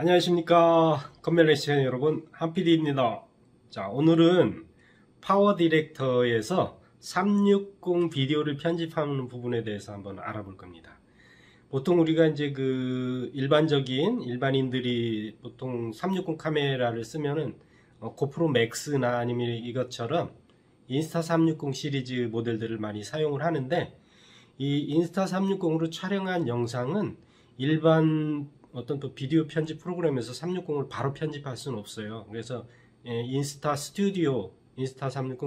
안녕하십니까 건멸의 시간 여러분, 한PD입니다. 자, 오늘은 파워 디렉터에서 360 비디오를 편집하는 부분에 대해서 한번 알아볼 겁니다. 보통 우리가 이제 일반인들이 보통 360 카메라를 쓰면은 고프로 맥스나 아니면 이것처럼 인스타 360 시리즈 모델들을 많이 사용을 하는데, 이 인스타 360으로 촬영한 영상은 일반 어떤 또 비디오 편집 프로그램에서 360을 바로 편집할 수는 없어요. 그래서 인스타 360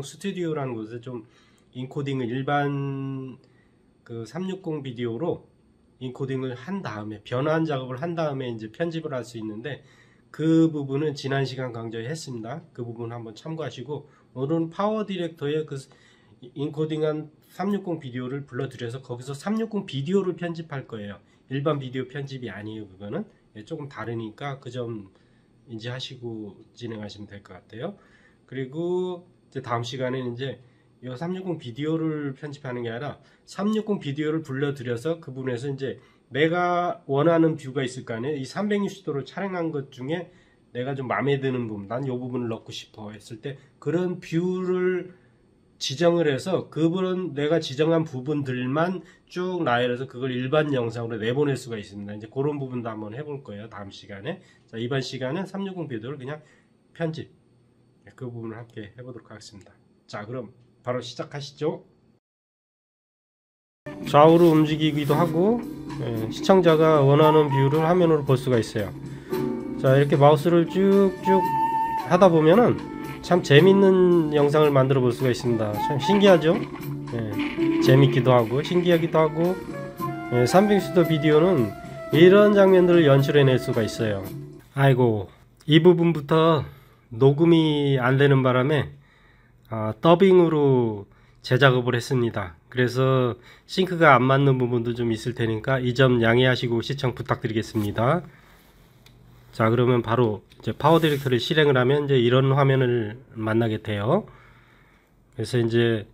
스튜디오라는 곳에 좀 인코딩을 일반 360 비디오로 인코딩을 한 다음에 변환 작업을 한 다음에 이제 편집을 할 수 있는데, 그 부분은 지난 시간 강조했습니다. 그 부분 한번 참고하시고, 오늘은 파워 디렉터의 인코딩한 360 비디오를 불러들여서 거기서 360 비디오를 편집할 거예요. 일반 비디오 편집이 아니에요. 그거는 조금 다르니까 그 점 인지하시고 진행하시면 될 것 같아요. 그리고 이제 다음 시간에는 이제 이 360 비디오를 편집하는 게 아니라 360 비디오를 불러들여서 그 부분에서 이제 내가 원하는 뷰가 있을 거 아니에요. 이 360도를 촬영한 것 중에 내가 좀 마음에 드는 부분, 난 이 부분을 넣고 싶어 했을 때 그런 뷰를 지정을 해서 그분은 내가 지정한 부분들만 쭉 나열해서 그걸 일반 영상으로 내보낼 수가 있습니다. 이제 그런 부분도 한번 해볼 거예요, 다음 시간에. 자, 이번 시간은 360 비디오를 그냥 편집, 그 부분을 함께 해보도록 하겠습니다. 자, 그럼 바로 시작하시죠. 좌우로 움직이기도 하고, 시청자가 원하는 뷰를 화면으로 볼 수가 있어요. 자, 이렇게 마우스를 쭉쭉 하다 보면은 참 재밌는 영상을 만들어 볼 수가 있습니다. 참 신기하죠? 재밌기도 하고 신기하기도 하고, 360도 비디오는 이런 장면들을 연출해낼 수가 있어요. 아이고, 이 부분부터 녹음이 안 되는 바람에 더빙으로 제작업을 했습니다. 그래서 싱크가 안 맞는 부분도 좀 있을 테니까 이 점 양해하시고 시청 부탁드리겠습니다. 자, 그러면 바로 이제 파워 디렉터를 실행을 하면 이제 이런 화면을 만나게 돼요. 그래서 이제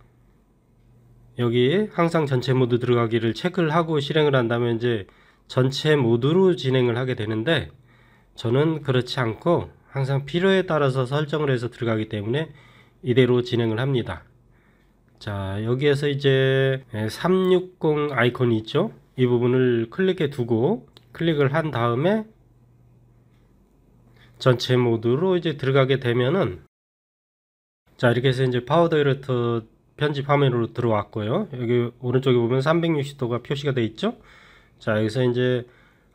여기 항상 전체 모드 들어가기를 체크를 하고 실행을 한다면 이제 전체 모드로 진행을 하게 되는데, 저는 그렇지 않고 항상 필요에 따라서 설정을 해서 들어가기 때문에 이대로 진행을 합니다. 자, 여기에서 이제 360 아이콘이 있죠. 이 부분을 클릭해 두고 클릭을 한 다음에 전체 모드로 이제 들어가게 되면은, 자, 이렇게 해서 이제 파워 디렉터 편집 화면으로 들어왔고요. 여기 오른쪽에 보면 360도가 표시가 되어 있죠. 자, 여기서 이제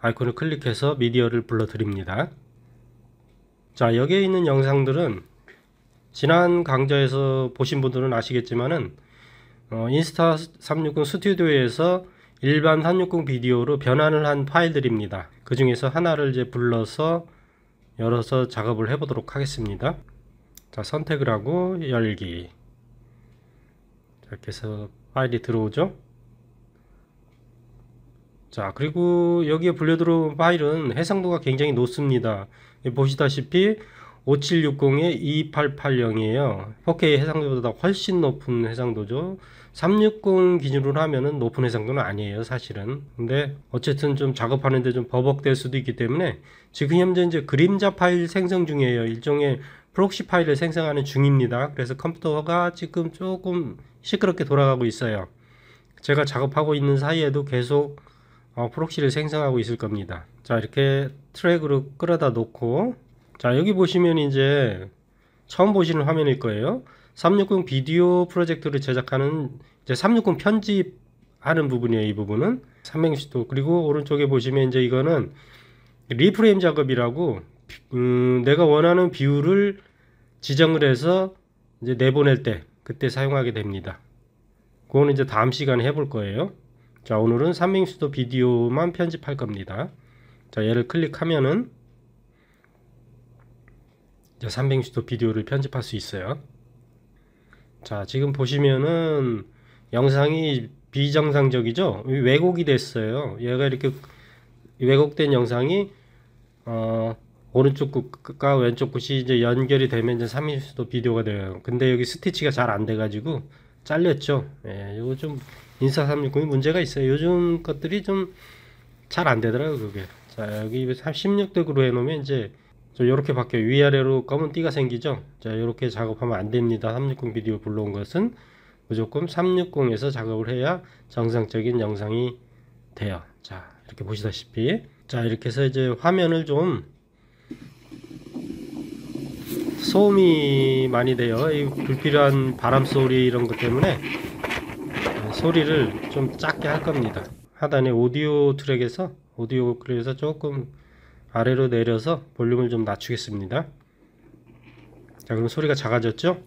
아이콘을 클릭해서 미디어를 불러드립니다. 자, 여기에 있는 영상들은 지난 강좌에서 보신 분들은 아시겠지만은 인스타 360 스튜디오에서 일반 360 비디오로 변환을 한 파일들입니다. 그 중에서 하나를 이제 불러서 열어서 작업을 해 보도록 하겠습니다. 자, 선택을 하고 열기. 이렇게 해서 파일이 들어오죠. 자, 그리고 여기에 불려 들어온 파일은 해상도가 굉장히 높습니다. 보시다시피 5760에 2880이에요 4K 해상도보다 훨씬 높은 해상도죠. 360 기준으로 하면은 높은 해상도는 아니에요, 사실은. 근데 어쨌든 좀 작업하는데 좀 버벅될 수도 있기 때문에 지금 현재 이제 그림자 파일 생성 중이에요. 일종의 프록시 파일을 생성하는 중입니다. 그래서 컴퓨터가 지금 조금 시끄럽게 돌아가고 있어요. 제가 작업하고 있는 사이에도 계속 프록시를 생성하고 있을 겁니다. 자, 이렇게 트랙으로 끌어다 놓고, 자, 여기 보시면 이제 처음 보시는 화면일 거예요. 360 비디오 프로젝트를 제작하는 이제 360 편집하는 부분이에요. 이 부분은 360도. 그리고 오른쪽에 보시면 이제 이거는 리프레임 작업이라고, 내가 원하는 뷰를 지정을 해서 이제 내보낼 때 그때 사용하게 됩니다. 그거는 이제 다음 시간에 해볼 거예요. 자, 오늘은 360도 비디오만 편집할 겁니다. 자, 얘를 클릭하면은 360도 비디오를 편집할 수 있어요. 자, 지금 보시면은 영상이 비정상적이죠? 왜곡이 됐어요. 얘가 이렇게 왜곡된 영상이 오른쪽 끝과 왼쪽 끝이 이제 연결이 되면 이제 360도 비디오가 돼요. 근데 여기 스티치가 잘 안 돼가지고 잘렸죠. 이거 좀 인스타 360이 문제가 있어요. 요즘 것들이 좀 잘 안 되더라고요, 그게. 자, 여기 16득으로 해놓으면 이제 이렇게 바뀌어요. 위아래로 검은 띠가 생기죠. 자, 이렇게 작업하면 안 됩니다. 360 비디오 불러온 것은 무조건 360에서 작업을 해야 정상적인 영상이 돼요. 자, 이렇게 보시다시피, 자, 이렇게 해서 이제 화면을 좀 소음이 많이 돼요. 이 불필요한 바람 소리 이런 것 때문에 소리를 좀 작게 할 겁니다. 하단에 오디오 트랙에서 그래서 조금 아래로 내려서 볼륨을 좀 낮추겠습니다. 자, 그럼 소리가 작아졌죠?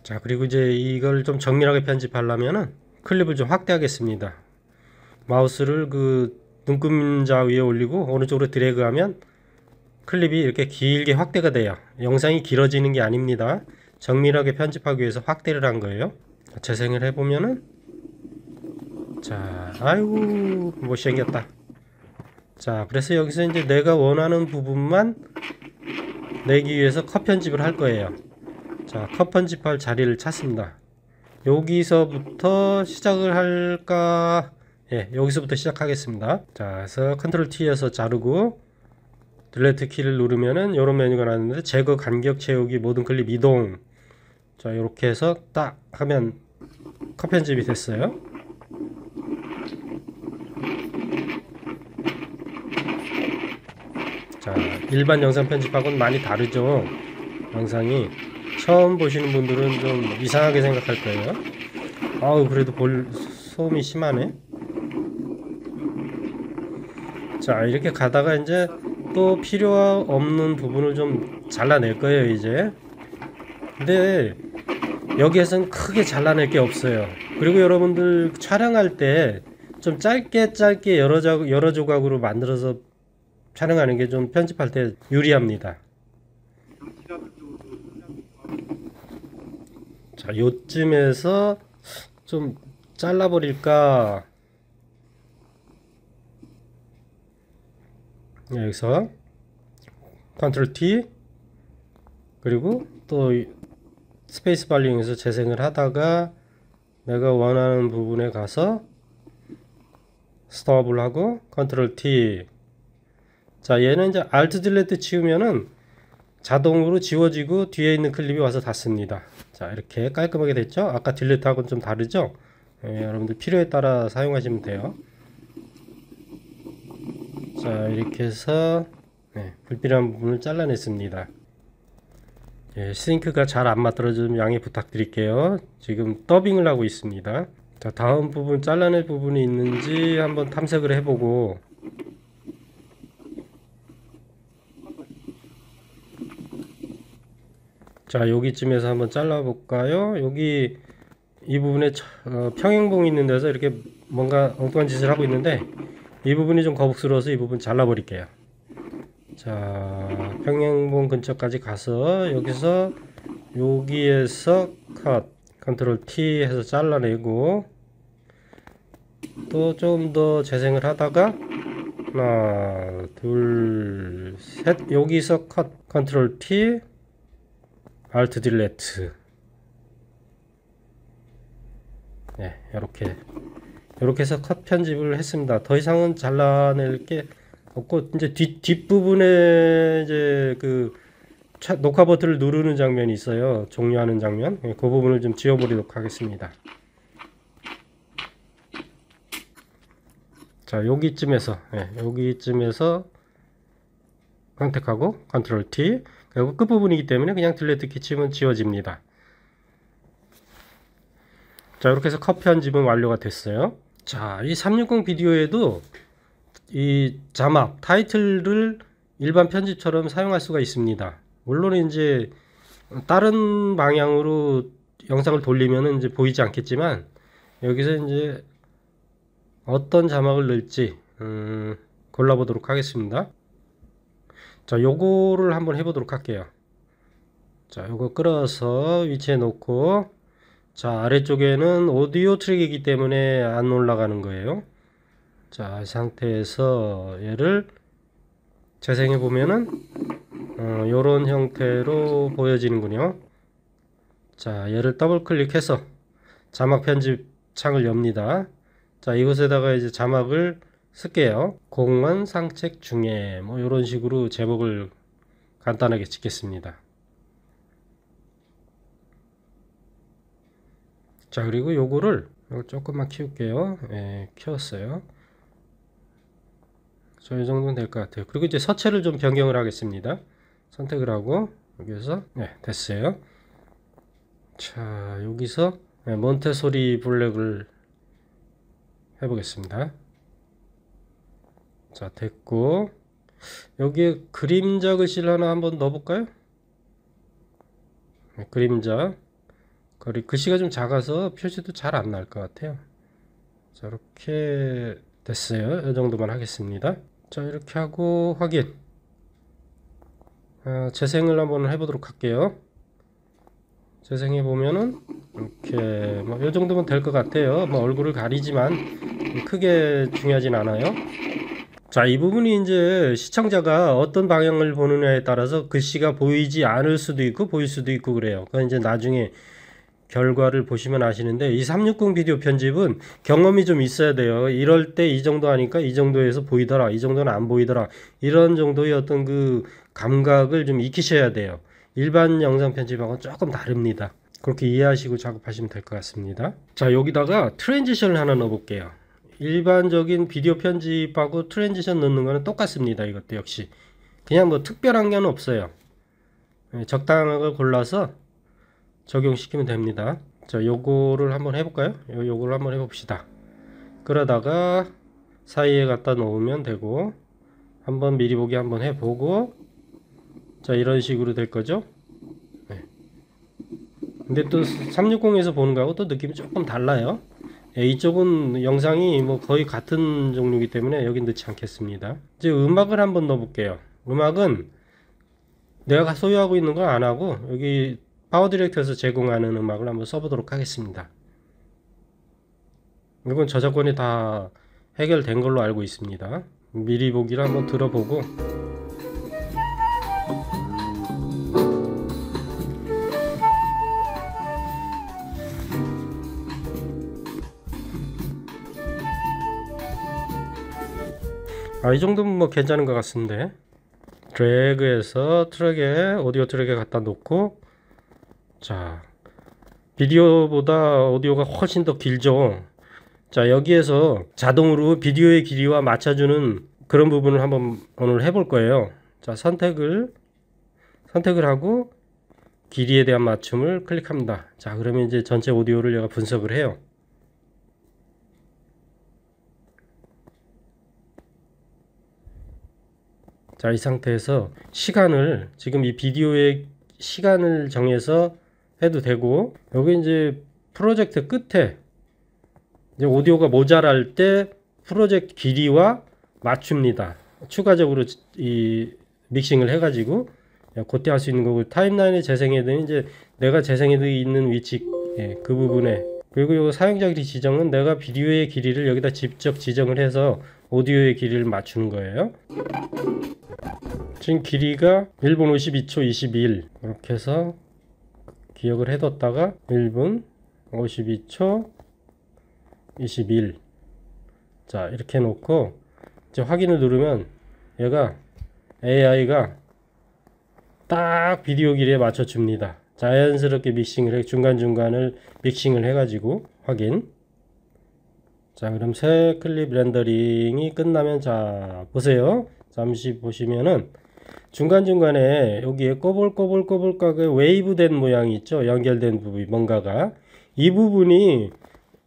자, 그리고 이제 이걸 좀 정밀하게 편집하려면은 클립을 좀 확대하겠습니다. 마우스를 그 눈금자 위에 올리고 오른쪽으로 드래그하면 클립이 이렇게 길게 확대가 돼요. 영상이 길어지는 게 아닙니다. 정밀하게 편집하기 위해서 확대를 한 거예요. 재생을 해보면은, 자, 아이고 못생겼다. 자, 그래서 여기서 이제 내가 원하는 부분만 내기 위해서 컷 편집을 할 거예요. 자, 컷 편집할 자리를 찾습니다. 여기서부터 시작을 할까? 예, 여기서부터 시작하겠습니다. 자, 그래서 컨트롤 T에서 자르고 딜리트 키를 누르면은 이런 메뉴가 나왔는데, 제거 간격 채우기 모든 클립 이동. 자, 이렇게 해서 딱 하면 컷 편집이 됐어요. 자, 일반 영상 편집하고는 많이 다르죠. 영상이 처음 보시는 분들은 좀 이상하게 생각할 거예요. 아우, 그래도 소음이 심하네. 자, 이렇게 가다가 이제 또 필요 없는 부분을 좀 잘라낼 거예요, 이제. 근데 여기에선 크게 잘라낼 게 없어요. 그리고 여러분들 촬영할 때 좀 짧게 여러 조각으로 만들어서 촬영하는 게 좀 편집할 때 유리합니다. 자, 요쯤에서 좀 잘라버릴까? 여기서 컨트롤 T, 그리고 또 스페이스바를 이용해서 재생을 하다가 내가 원하는 부분에 가서 스톱을 하고 컨트롤 T. 자, 얘는 이제 Alt 딜리트 치우면은 자동으로 지워지고 뒤에 있는 클립이 와서 닿습니다. 자, 이렇게 깔끔하게 됐죠? 아까 딜리트하고는 좀 다르죠? 예, 여러분들 필요에 따라 사용하시면 돼요. 자, 이렇게 해서 불필요한 부분을 잘라냈습니다. 예, 싱크가 잘 안 맞들어지면 양해 부탁드릴게요. 지금 더빙을 하고 있습니다. 자, 다음 부분 잘라낼 부분이 있는지 한번 탐색을 해보고, 자, 여기쯤에서 한번 잘라볼까요? 여기 이 부분에 평행봉이 있는 데서 이렇게 뭔가 엉뚱한 짓을 하고 있는데, 이 부분이 좀 거북스러워서 이 부분 잘라버릴게요. 자, 평행봉 근처까지 가서 여기에서 컷, 컨트롤 T 해서 잘라내고, 또 좀 더 재생을 하다가 하나, 둘, 셋, 여기서 컷, 컨트롤 T, Alt 딜리트. 네, 이렇게 해서 컷 편집을 했습니다. 더 이상은 잘라낼 게 없고, 이제 뒷부분에 이제 그 녹화 버튼을 누르는 장면이 있어요. 종료하는 장면. 그 부분을 좀 지워버리도록 하겠습니다. 자, 여기쯤에서 선택하고 컨트롤 T, 그리고 끝부분이기 때문에 그냥 딜리트 키 치면 지워집니다. 자, 이렇게 해서 컷 편집은 완료가 됐어요. 자, 이 360 비디오에도 이 자막, 타이틀을 일반 편집처럼 사용할 수가 있습니다. 물론 이제 다른 방향으로 영상을 돌리면 이제 보이지 않겠지만, 여기서 이제 어떤 자막을 넣을지 골라보도록 하겠습니다. 자, 요거를 한번 해보도록 할게요. 자, 요거 끌어서 위치에 놓고, 자, 아래쪽에는 오디오 트랙이기 때문에 안 올라가는 거예요. 자, 이 상태에서 얘를 재생해 보면은 요런 형태로 보여지는군요. 자, 얘를 더블 클릭해서 자막 편집 창을 엽니다. 자, 이곳에다가 이제 자막을 쓸게요. 공원 산책 중에 뭐 이런 식으로 제목을 간단하게 짓겠습니다. 자, 그리고 요거를 조금만 키울게요. 예, 키웠어요. 저 이 정도는 될 것 같아요. 그리고 이제 서체를 좀 변경을 하겠습니다. 선택을 하고 여기서 네, 됐어요. 자, 여기서 네, 몬테소리 블랙을 해보겠습니다. 자, 됐고 여기에 그림자 글씨를 하나 한번 넣어볼까요? 네, 그림자 글씨가 좀 작아서 표시도 잘 안 날 것 같아요. 자, 이렇게 됐어요. 이 정도만 하겠습니다. 자, 이렇게 하고 확인. 재생을 한번 해보도록 할게요. 재생해 보면은 이렇게 뭐 이 정도면 될 것 같아요. 뭐 얼굴을 가리지만 크게 중요하진 않아요. 자, 이 부분이 이제 시청자가 어떤 방향을 보느냐에 따라서 글씨가 보이지 않을 수도 있고 보일 수도 있고 그래요. 그건 이제 나중에 결과를 보시면 아시는데, 이 360 비디오 편집은 경험이 좀 있어야 돼요. 이럴 때 이 정도 하니까 이 정도에서 보이더라, 이 정도는 안 보이더라, 이런 정도의 어떤 그 감각을 좀 익히셔야 돼요. 일반 영상 편집하고는 조금 다릅니다. 그렇게 이해하시고 작업하시면 될 것 같습니다. 자, 여기다가 트랜지션을 하나 넣어 볼게요. 일반적인 비디오 편집하고 트랜지션 넣는 거는 똑같습니다. 이것도 역시 그냥 뭐 특별한 게 없어요. 적당한 걸 골라서 적용시키면 됩니다. 자, 요거를 한번 해볼까요? 요거를 한번 해봅시다. 그러다가 사이에 갖다 놓으면 되고, 한번 미리 보기 한번 해보고, 자, 이런 식으로 될 거죠. 네. 근데 또 360에서 보는 거하고 또 느낌이 조금 달라요. 이쪽은 영상이 뭐 거의 같은 종류이기 때문에 여기 넣지 않겠습니다. 이제 음악을 한번 넣어볼게요. 음악은 내가 소유하고 있는 걸 안 하고 여기 파워 디렉터에서 제공하는 음악을 한번 써보도록 하겠습니다. 이건 저작권이 다 해결된 걸로 알고 있습니다. 미리 보기를 한번 들어보고, 이 정도면 뭐 괜찮은 것 같은데, 드래그해서 트랙에 오디오 트랙에 갖다 놓고, 자, 비디오보다 오디오가 훨씬 더 길죠. 자, 여기에서 자동으로 비디오의 길이와 맞춰주는 그런 부분을 한번 오늘 해볼 거예요. 자, 선택을 하고 길이에 대한 맞춤을 클릭합니다. 자, 그러면 이제 전체 오디오를 얘가 분석을 해요. 자, 이 상태에서 시간을, 지금 이 비디오의 시간을 정해서 해도 되고, 여기 이제 프로젝트 끝에 이제 오디오가 모자랄 때 프로젝트 길이와 맞춥니다. 추가적으로 이 믹싱을 해가지고 그때 할 수 있는 거고, 타임라인에 재생해도 이제 내가 재생해 있는 위치, 그 부분에, 그리고 요 사용자 길이 지정은 내가 비디오의 길이를 여기다 직접 지정을 해서 오디오의 길이를 맞추는 거예요. 지금 길이가 1분 52초 21, 이렇게 해서 기억을 해뒀다가 1분 52초 21, 자, 이렇게 해놓고 이제 확인을 누르면 얘가 AI가 딱 비디오 길이에 맞춰 줍니다. 자연스럽게 믹싱을 해, 중간중간을 믹싱을 해가지고 확인. 자, 그럼 새 클립 렌더링이 끝나면, 자, 보세요. 잠시 보시면은 중간중간에 여기에 꼬불꼬불꼬불하게 웨이브 된 모양이 있죠. 연결된 부분이 뭔가가, 이 부분이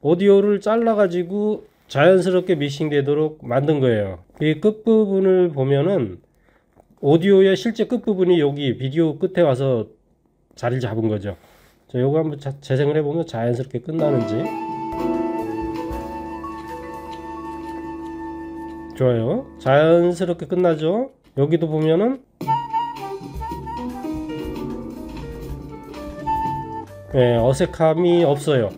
오디오를 잘라 가지고 자연스럽게 믹싱 되도록 만든 거예요. 이 끝부분을 보면은 오디오의 실제 끝부분이 여기 비디오 끝에 와서 자리를 잡은 거죠. 자, 요거 한번 재생을 해보면 자연스럽게 끝나는지. 좋아요. 자연스럽게 끝나죠. 여기도 보면은 어색함이 없어요.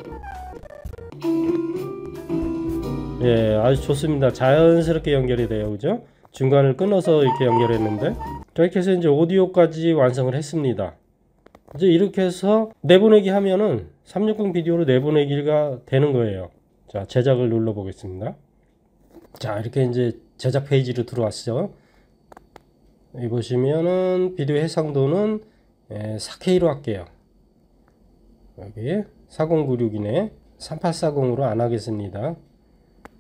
아주 좋습니다. 자연스럽게 연결이 돼요. 그죠? 중간을 끊어서 이렇게 연결했는데, 이렇게 해서 이제 오디오까지 완성을 했습니다. 이제 이렇게 해서 내보내기 하면은 360 비디오로 내보내기가 되는 거예요. 자, 제작을 눌러 보겠습니다. 자, 이렇게 이제 제작 페이지로 들어왔죠. 여기 보시면은 비디오 해상도는 4K로 할게요. 여기 4096이네. 3840으로 안 하겠습니다.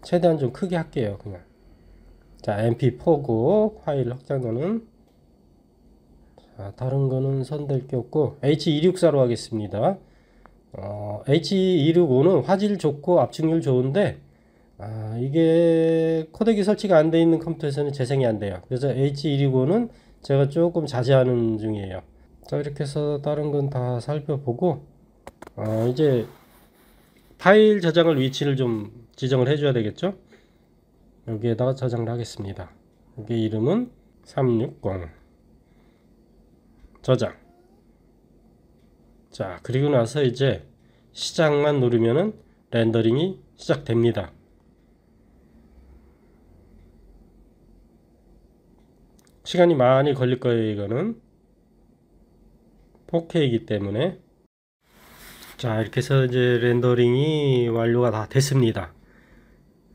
최대한 좀 크게 할게요. 그냥. 자, MP4고 파일 확장도는, 자, 다른 거는 손댈 게 없고 H264로 하겠습니다. H265는 화질 좋고 압축률 좋은데 이게 코덱이 설치가 안 돼 있는 컴퓨터에서는 재생이 안 돼요. 그래서 H265는 제가 조금 자제하는 중이에요. 자, 이렇게 해서 다른 건 다 살펴보고 이제 파일 저장을 위치를 좀 지정을 해줘야 되겠죠. 여기에다가 저장을 하겠습니다. 여기 이름은 360 저장. 자, 그리고 나서 이제 시작만 누르면은 렌더링이 시작됩니다. 시간이 많이 걸릴 거예요. 이거는 4K이기 때문에. 자, 이렇게 해서 이제 렌더링이 완료가 다 됐습니다.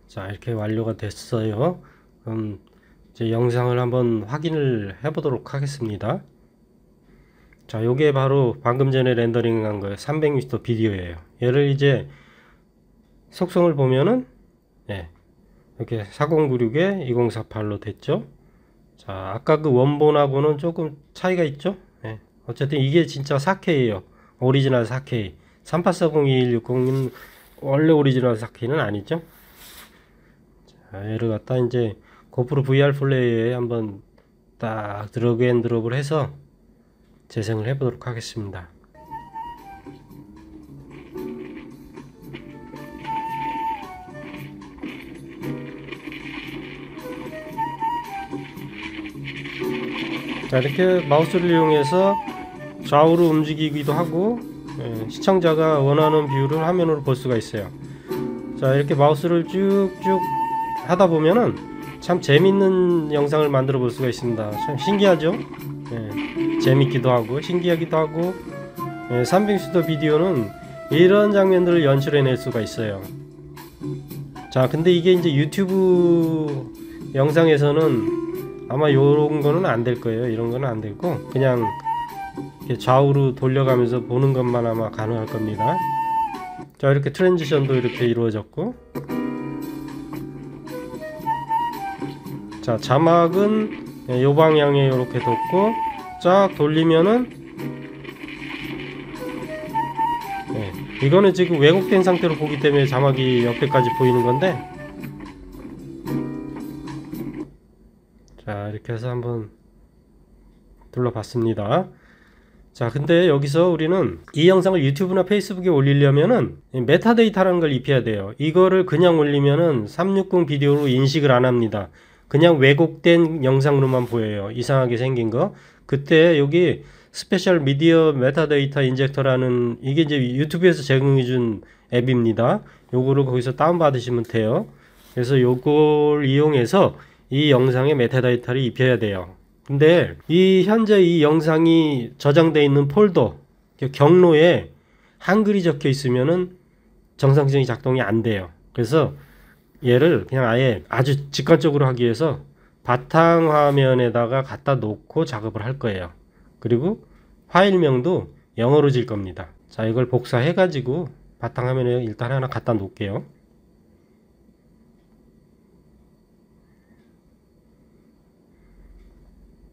자, 이렇게 완료가 됐어요. 그럼 이제 영상을 한번 확인을 해 보도록 하겠습니다. 자, 요게 바로 방금 전에 렌더링 한 거예요. 360도 비디오예요. 얘를 이제 속성을 보면은 이렇게 4096에 2048로 됐죠. 자, 아까 그 원본하고는 조금 차이가 있죠. 어쨌든 이게 진짜 4K예요. 오리지널 4K. 38402160은 원래 오리지널 4K는 아니죠. 자, 얘를 갖다 이제 고프로 VR 플레이어에 한번 딱 드래그 앤 드롭을 해서 재생을 해 보도록 하겠습니다. 자, 이렇게 마우스를 이용해서 좌우로 움직이기도 하고 시청자가 원하는 뷰를 화면으로 볼 수가 있어요. 자, 이렇게 마우스를 쭉쭉 하다 보면은 참 재밌는 영상을 만들어 볼 수가 있습니다. 참 신기하죠? 재밌기도 하고 신기하기도 하고 360도 비디오는 이런 장면들을 연출해낼 수가 있어요. 자, 근데 이게 이제 유튜브 영상에서는 아마 요런 거는 안 될 거예요. 이런 거는 안 되고 그냥 이렇게 좌우로 돌려가면서 보는 것만 아마 가능할 겁니다. 자, 이렇게 트랜지션도 이렇게 이루어졌고, 자, 자막은 요 방향에 이렇게 뒀고 쫙 돌리면은 이거는 지금 왜곡된 상태로 보기 때문에 자막이 옆에까지 보이는 건데, 자, 이렇게 해서 한번 둘러봤습니다. 자, 근데 여기서 우리는 이 영상을 유튜브나 페이스북에 올리려면은 메타데이터라는 걸 입혀야 돼요. 이거를 그냥 올리면은 360 비디오로 인식을 안 합니다. 그냥 왜곡된 영상으로만 보여요. 이상하게 생긴 거. 그때 여기 스페셜 미디어 메타데이터 인젝터라는, 이게 이제 유튜브에서 제공해준 앱입니다. 요거를 거기서 다운받으시면 돼요. 그래서 요걸 이용해서 이 영상에 메타데이터를 입혀야 돼요. 근데 현재 이 영상이 저장되어 있는 폴더 경로에 한글이 적혀 있으면은 정상적인 작동이 안 돼요. 그래서 얘를 그냥 아예 아주 직관적으로 하기 위해서 바탕화면에다가 갖다 놓고 작업을 할 거예요. 그리고 파일명도 영어로 질 겁니다. 자, 이걸 복사해 가지고 바탕화면에 일단 하나 갖다 놓을게요.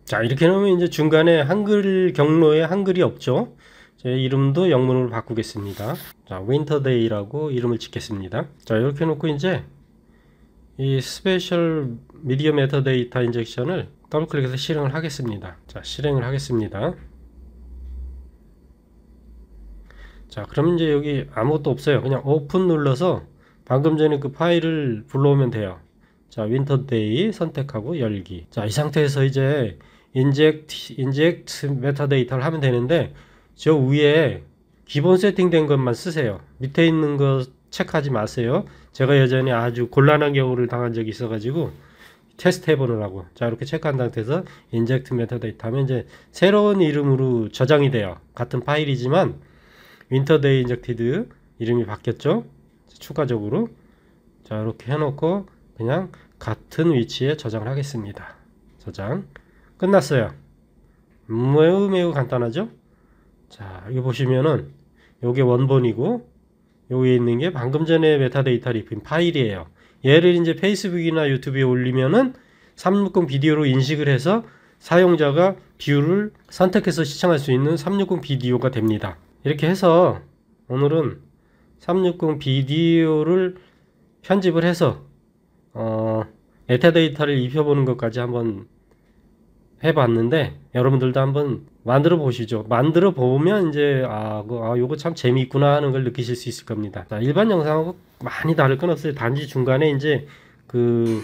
자, 이렇게 놓으면 이제 중간에 한글 경로에 한글이 없죠. 제 이름도 영문으로 바꾸겠습니다. 자, 윈터데이라고 이름을 짓겠습니다. 자, 이렇게 놓고 이제 이 스페셜 미디어 메타데이터 인젝션을 더블 클릭해서 실행을 하겠습니다. 자, 실행을 하겠습니다. 자, 그럼 이제 여기 아무것도 없어요. 그냥 오픈 눌러서 방금 전에 그 파일을 불러오면 돼요. 자, 윈터데이 선택하고 열기. 자, 이 상태에서 이제 인젝트 메타데이터를 하면 되는데, 저 위에 기본 세팅된 것만 쓰세요. 밑에 있는 거 체크하지 마세요. 제가 예전에 아주 곤란한 경우를 당한 적이 있어가지고 테스트 해보느라고. 자, 이렇게 체크한 상태에서 인젝트 메타데이터 하면 이제 새로운 이름으로 저장이 돼요. 같은 파일이지만 윈터데이 인젝티드 이름이 바뀌었죠. 추가적으로. 자, 이렇게 해놓고 그냥 같은 위치에 저장을 하겠습니다. 저장 끝났어요. 매우 간단하죠? 자, 이거 보시면은 요게 원본이고 여기에 있는 게 방금 전에 메타데이터를 입힌 파일이에요. 얘를 이제 페이스북이나 유튜브에 올리면은 360 비디오로 인식을 해서 사용자가 뷰를 선택해서 시청할 수 있는 360 비디오가 됩니다. 이렇게 해서 오늘은 360 비디오를 편집을 해서 메타데이터를 입혀보는 것까지 한번 해봤는데 여러분들도 한번 만들어 보시죠. 만들어 보면 이제 요거 참 재미있구나 하는 걸 느끼실 수 있을 겁니다. 자, 일반 영상하고 많이 다를 건 없어요. 단지 중간에 이제 그